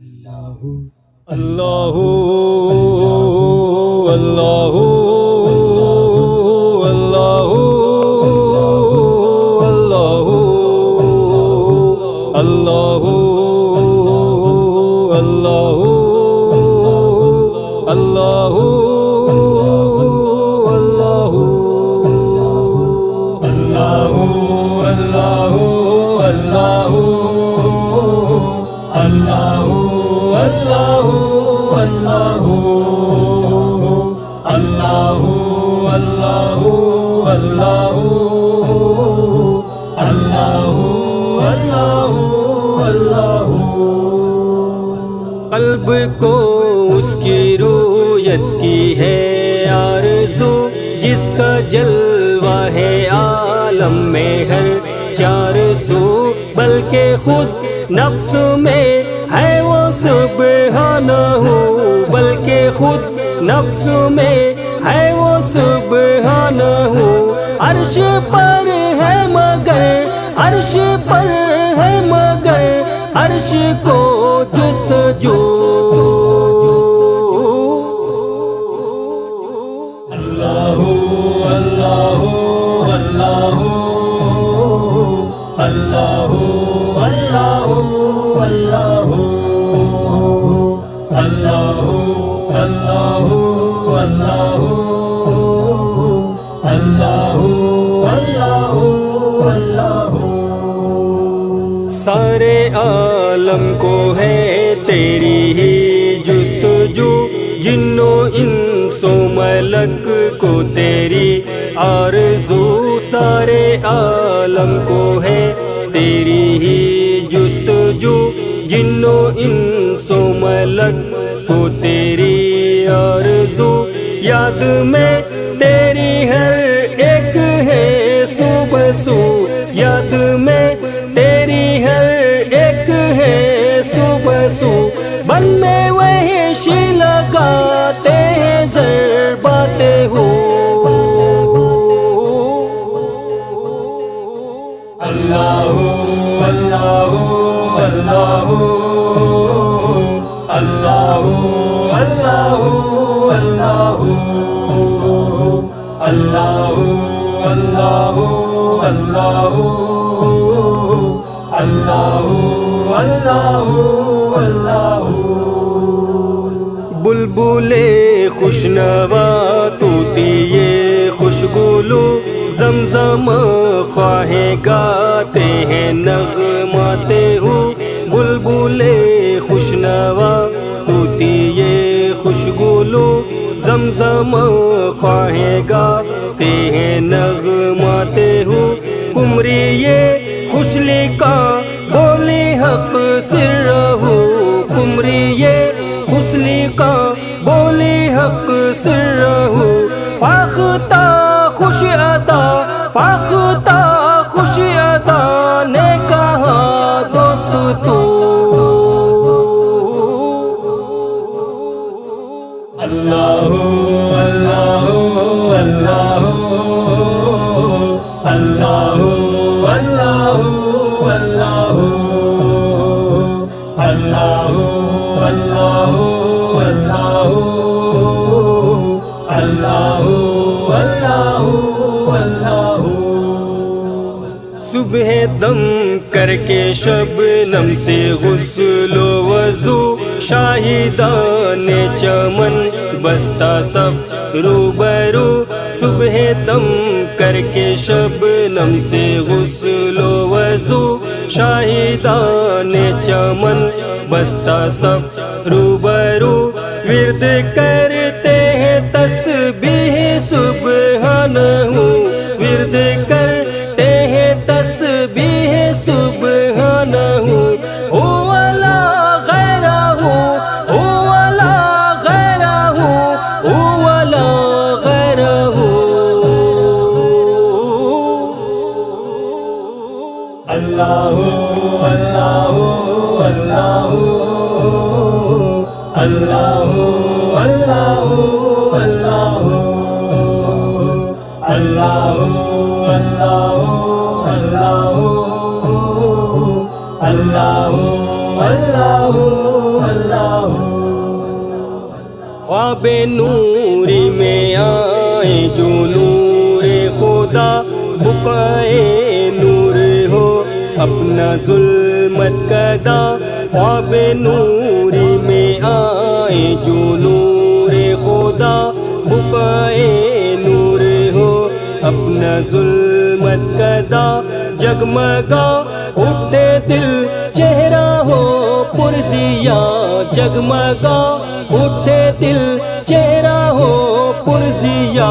اللہ اللہ اللہ اللہ اللہ اللہ اللہ قلب کو اس کی رویت کی ہے آرزو، جس کا جلوہ ہے عالم میں ہر چار سو، بلکہ خود نفس میں ہے وہ سبحانہ، بلکہ خود نفس میں ہے وہ سبحانہ۔ عرش پر ہے مگر عرش پر ہے مگر عرش کو جستجو، اللہ اللہ اللہ اللہ اللہ اللہ اللہ اللہ اللہ اللہ اللہ۔ سارے عالم کو ہے تیری ہی جستجو، جن و انس و ملک کو تیری آرزو، سارے عالم کو ہے تیری ہی جستجو، جن و انس و ملک کو تیری آرزو، یاد میں تیری ہر ایک ہے صبح سو، یاد میں تیری ہر ایک ہے صبح سو، بن میں وحش لگاتے ہیں ضربات ہو، اللہ اللہ اللہ اللہ اللہ اللہ اللہ اللہ اللہ اللہ اللہ۔ بلبلے خوشنوا طوطیے خوشگلو، زمزم خواہیں گاتے ہیں نغمات ہو، بلبلے خوشنوا طوطیے خوشگلو، زمزم خواہیں گاتے ہیں نغمات ہو، قمریے خوشلی کا بولی حق سر ہو، قمریے خوشلی کا بولی حق سر ہو، فاختہ خوش عطا فاختہ خوش عطا نے کہا دوست تو، اللہ اللہ اللہ اللہ اللہ اللہ اللہ اللہ اللہ اللہ اللہ۔ صبح دم کر کے شبنم سے غسل و وضو، شاہدان چمن بستہ سب روبرو، صبح دم کر کے شبنم سے غسل و وضو، شاہدان چمن بستہ سب روبرو، ورد کرتے ہیں تسبیح سبحانہ، ورد کرتے ہیں تسبیح سبحانہ، هو لا غیرہ هو لا غیرہ هو لا غیرہ، اللہ اللہ اللہ اللہ اللہ اللہ اللہ اللہ اللہ اللہ اللہ خواب نوری میں آئے جو نور خدا بقائے نور ہو اپنا ظلمت کدا خواب نوری میں آئے جو نور خدا بقائے نور ہو اپنا ظلمت کدا جگمگا اٹھے دل چہرہ ہو پرزیا جگمگا اٹھے دل چہرہ ہو پرزیا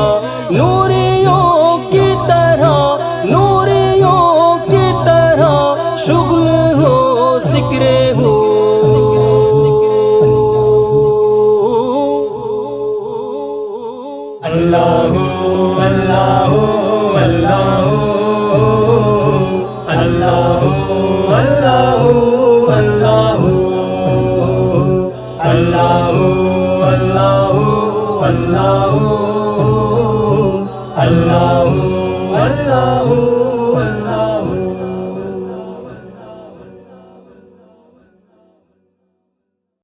نوریوں کی طرح نوریوں کی طرح شغل ہو ذکر ہو اللہ اللہ اللہ اللہ اللہ اللہ اللہ اللہ اللہ اللہ